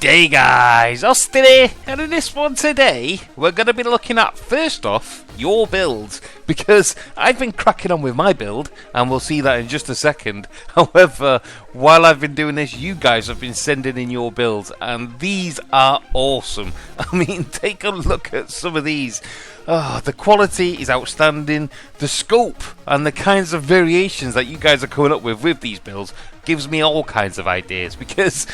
G'day guys, Austin, and in this one today we're going to be looking at, first off, your builds, because I've been cracking on with my build and we'll see that in just a second. However, while I've been doing this, you guys have been sending in your builds and these are awesome. I mean, take a look at some of these. The quality is outstanding. The scope and the kinds of variations that you guys are coming up with these builds gives me all kinds of ideas, because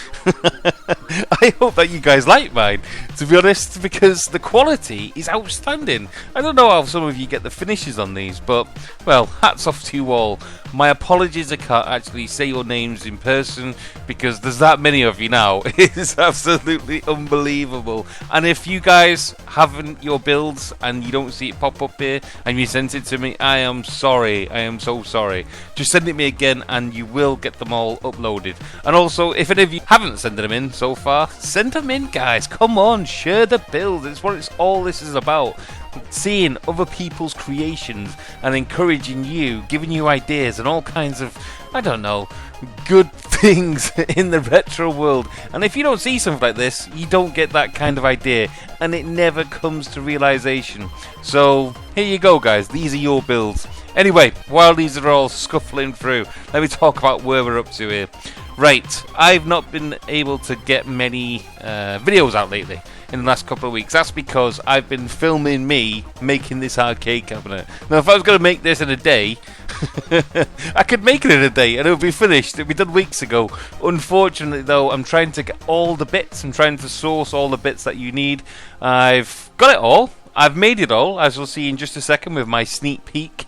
I hope that you guys like mine, to be honest, because the quality is outstanding. I don't know how some of you get the finishes on these, but, well, hats off to you all. My apologies I can't actually say your names in person, because there's that many of you now. It's absolutely unbelievable. And if you guys haven't your builds and you don't see it pop up here and you sent it to me, I am sorry. I am so sorry. Just send it me again and you will get them all uploaded. And also, if any of you haven't sent them in so far, send them in, guys. Come on, share the build. It's what all this is about. Seeing other people's creations and encouraging you, giving you ideas and all kinds of, I don't know, good things in the retro world. And if you don't see something like this, you don't get that kind of idea and it never comes to realization. So here you go, guys, these are your builds. Anyway, while these are all scuffling through, let me talk about where we're up to here. Right, I've not been able to get many videos out lately in the last couple of weeks. That's because I've been filming me making this arcade cabinet. Now, if I was going to make this in a day, I could make it in a day and it would be finished. It would be done weeks ago. Unfortunately, though, I'm trying to get all the bits. I'm trying to source all the bits that you need. I've got it all. I've made it all, as you'll see in just a second with my sneak peek.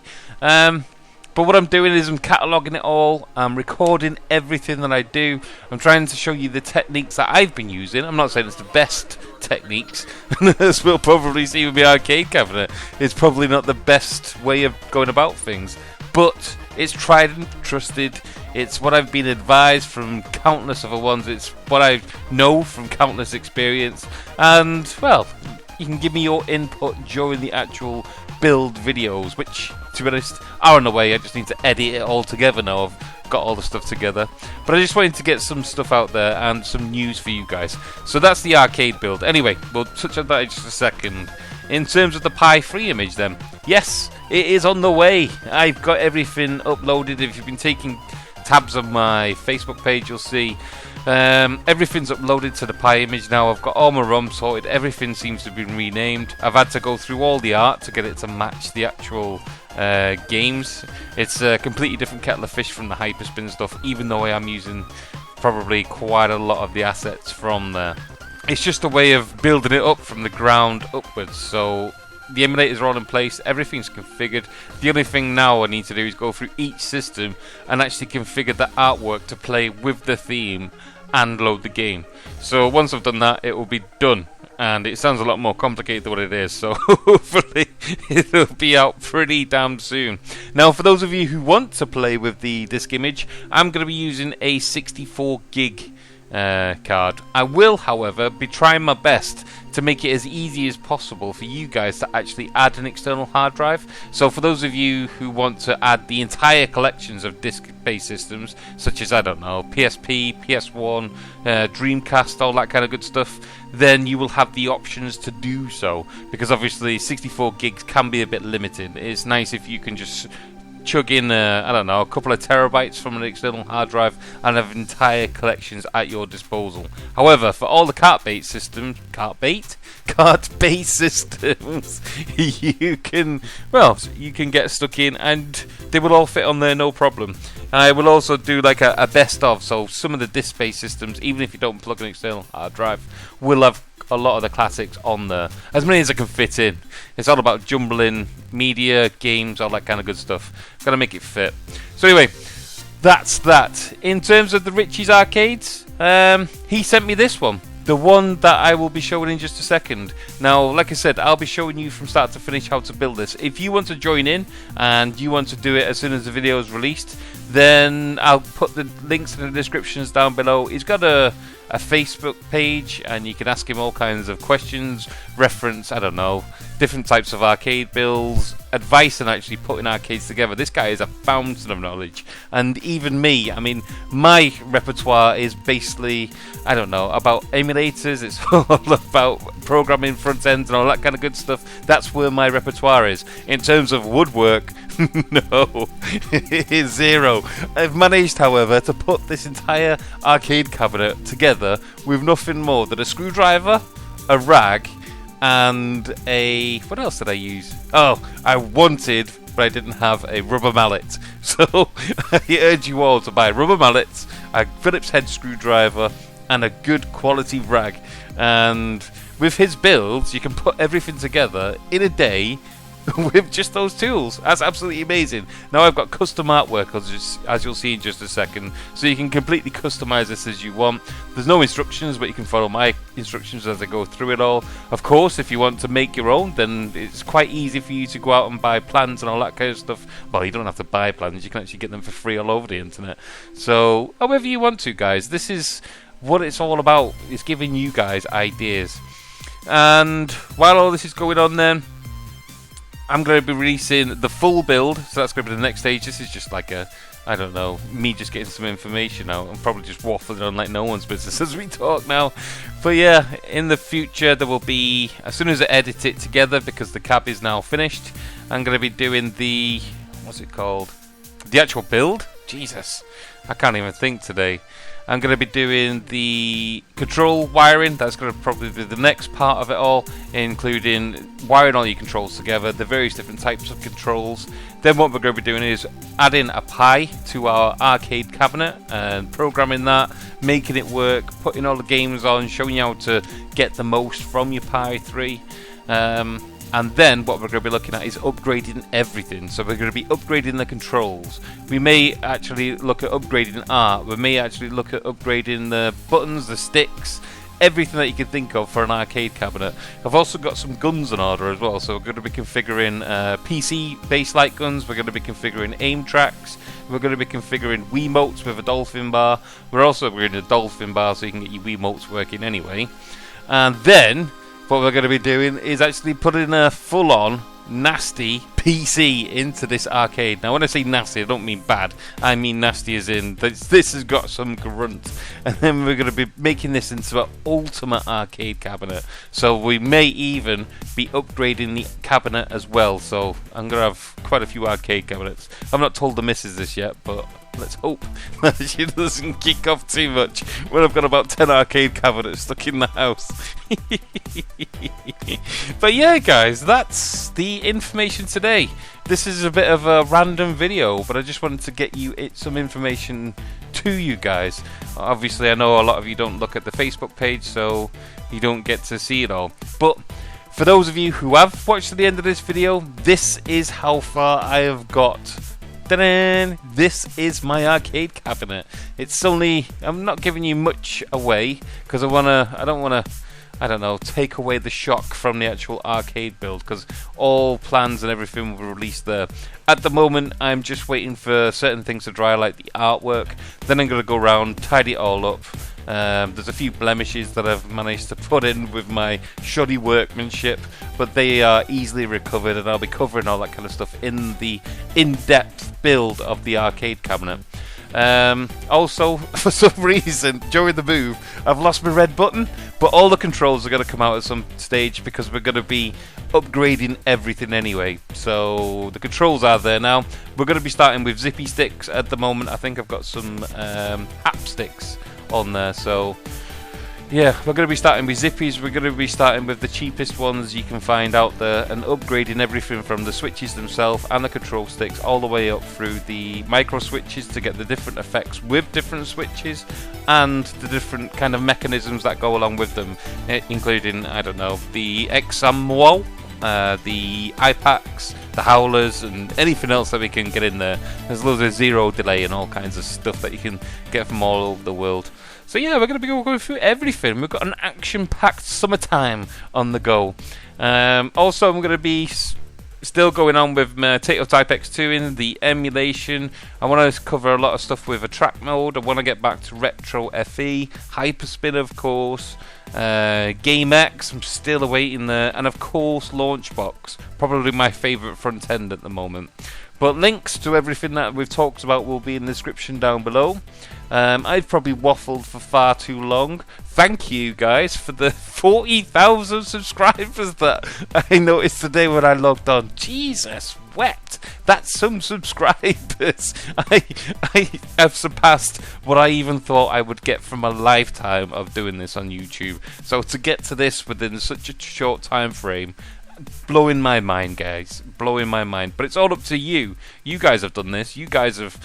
But what I'm doing is I'm cataloguing it all, I'm recording everything that I do, I'm trying to show you the techniques that I've been using. I'm not saying it's the best techniques, as we'll probably see with my arcade cabinet. It's probably not the best way of going about things, but it's tried and trusted. It's what I've been advised from countless other ones. It's what I know from countless experience, and, well, you can give me your input during the actual build videos, which, to be honest, are on the way. I just need to edit it all together now. I've got all the stuff together, but I just wanted to get some stuff out there and some news for you guys. So that's the arcade build. Anyway, we'll touch on that in just a second. In terms of the Pi 3 image then, yes, it is on the way. I've got everything uploaded. If you've been taking tabs on my Facebook page, you'll see everything's uploaded to the Pi image now. I've got all my ROMs sorted. Everything seems to have been renamed. I've had to go through all the art to get it to match the actual games. It's a completely different kettle of fish from the HyperSpin stuff, even though I am using probably quite a lot of the assets from there. It's just a way of building it up from the ground upwards. So the emulators are all in place, everything's configured. The only thing now I need to do is go through each system and actually configure the artwork to play with the theme and load the game. So once I've done that, it will be done. And it sounds a lot more complicated than what it is, so hopefully it'll be out pretty damn soon. Now, for those of you who want to play with the disk image, I'm going to be using a 64 gig card. I will, however, be trying my best to make it as easy as possible for you guys to actually add an external hard drive. So for those of you who want to add the entire collections of disk-based systems, such as, I don't know, PSP, PS1, Dreamcast, all that kind of good stuff, then you will have the options to do so, because obviously 64 gigs can be a bit limited. It's nice if you can just chug in, I don't know, a couple of terabytes from an external hard drive and have entire collections at your disposal. However, for all the cart-based systems, you can get stuck in and they will all fit on there, no problem. I will also do like a best of, so some of the disk-based systems, even if you don't plug an external hard drive, will have a lot of the classics on there, as many as I can fit in. It's all about jumbling media, games, all that kind of good stuff. Gotta make it fit. So anyway, that's that. In terms of the Richie's Arcades, he sent me this one, the one that I will be showing in just a second. Now, like I said, I'll be showing you from start to finish how to build this. If you want to join in and you want to do it as soon as the video is released, then I'll put the links in the descriptions down below. He's got a a Facebook page, and you can ask him all kinds of questions, reference, I don't know, different types of arcade builds, advice on actually putting arcades together. This guy is a fountain of knowledge. And even me, I mean, my repertoire is basically, I don't know, about emulators. It's all about programming front ends and all that kind of good stuff. That's where my repertoire is. In terms of woodwork, no, it is zero. I've managed, however, to put this entire arcade cabinet together with nothing more than a screwdriver, a rag, and a... what else did I use? Oh, I wanted, but I didn't have a rubber mallet. So I urge you all to buy rubber mallets, a Phillips head screwdriver, and a good quality rag. And with his builds, you can put everything together in a day with just those tools. That's absolutely amazing. Now I've got custom artwork, as you'll see in just a second, so you can completely customize this as you want. There's no instructions, but you can follow my instructions as I go through it all. Of course, if you want to make your own, then it's quite easy for you to go out and buy plans and all that kind of stuff. Well, you don't have to buy plans, you can actually get them for free all over the internet. So however you want to, guys, this is what it's all about. It's giving you guys ideas. And while all this is going on, then I'm going to be releasing the full build, so that's going to be the next stage. This is just like a, I don't know, me just getting some information out. I'm probably just waffling on like no one's business as we talk now. But yeah, in the future there will be, as soon as I edit it together, because the cab is now finished, I'm going to be doing the, what's it called? The actual build? Jesus, I can't even think today. I'm going to be doing the control wiring. That's going to probably be the next part of it all, including wiring all your controls together, the various different types of controls. Then what we're going to be doing is adding a Pi to our arcade cabinet and programming that, making it work, putting all the games on, showing you how to get the most from your Pi 3. And then what we're going to be looking at is upgrading everything. So we're going to be upgrading the controls. We may actually look at upgrading art. We may actually look at upgrading the buttons, the sticks, everything that you can think of for an arcade cabinet. I've also got some guns in order as well. So we're going to be configuring PC-based light guns. We're going to be configuring aim tracks. We're going to be configuring Wiimotes with a dolphin bar. We're also upgrading a dolphin bar so you can get your Wiimotes working anyway. And then what we're going to be doing is actually putting a full-on nasty PC into this arcade. Now when I say nasty, I don't mean bad, I mean nasty as in this has got some grunt. And then we're going to be making this into an ultimate arcade cabinet, so we may even be upgrading the cabinet as well. So I'm going to have quite a few arcade cabinets. I've not told the missus this yet, but let's hope that she doesn't kick off too much when I've got about 10 arcade cabinets stuck in the house. But yeah, guys, that's the information today. This is a bit of a random video, but I just wanted to get you some information to you guys. Obviously, I know a lot of you don't look at the Facebook page, so you don't get to see it all. But for those of you who have watched to the end of this video, this is how far I have got. Ta-da! This is my arcade cabinet. It's only, I'm not giving you much away because I don't want to take away the shock from the actual arcade build, because all plans and everything will be released there. At the moment, I'm just waiting for certain things to dry, like the artwork. Then I'm going to go around, tidy it all up. There's a few blemishes that I've managed to put in with my shoddy workmanship, but they are easily recovered, and I'll be covering all that kind of stuff in the in-depth build of the arcade cabinet. Also, for some reason, during the move, I've lost my red button, but all the controls are going to come out at some stage because we're going to be upgrading everything anyway. So the controls are there now. We're going to be starting with zippy sticks at the moment. I think I've got some app sticks on there, so yeah, we're going to be starting with zippies. We're going to be starting with the cheapest ones you can find out there and upgrading everything from the switches themselves and the control sticks all the way up through the micro switches to get the different effects with different switches and the different kind of mechanisms that go along with them, including, I don't know, the XMWO, the iPacks, the howlers, and anything else that we can get in there. There's loads of zero delay and all kinds of stuff that you can get from all over the world. So yeah, we're going to be going through everything. We've got an action-packed summertime on the go. Also, I'm going to be Still going on with Tato Type X2 in the emulation. I want to cover a lot of stuff with a track mode. I want to get back to Retro FE, HyperSpin of course, Game X, I'm still awaiting there, and of course Launchbox, probably my favourite front end at the moment. But links to everything that we've talked about will be in the description down below. I've probably waffled for far too long. Thank you guys for the 40,000 subscribers that I noticed today when I logged on. Jesus wept. That's some subscribers. I have surpassed what I even thought I would get from a lifetime of doing this on YouTube. So to get to this within such a short time frame, blowing my mind, guys, blowing my mind. But it's all up to you. You guys have done this. You guys have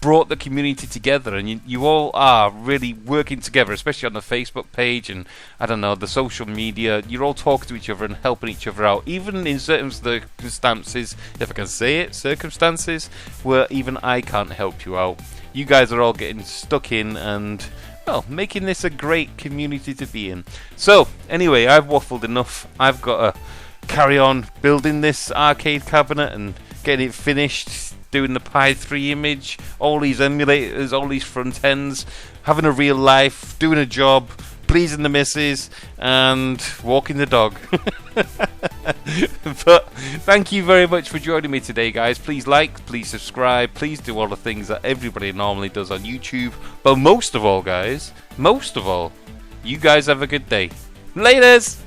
brought the community together, and you all are really working together, especially on the Facebook page and I don't know, the social media. You're all talking to each other and helping each other out, even in certain circumstances, if I can say it, circumstances where even I can't help you out. You guys are all getting stuck in and, well, making this a great community to be in. So anyway, I've waffled enough. I've got to carry on building this arcade cabinet and getting it finished, doing the Pi 3 image, all these emulators, all these front ends, having a real life, doing a job, pleasing the missus, and walking the dog. But thank you very much for joining me today, guys. Please like, please subscribe, please do all the things that everybody normally does on YouTube. But most of all, guys, most of all, you guys have a good day. Laters!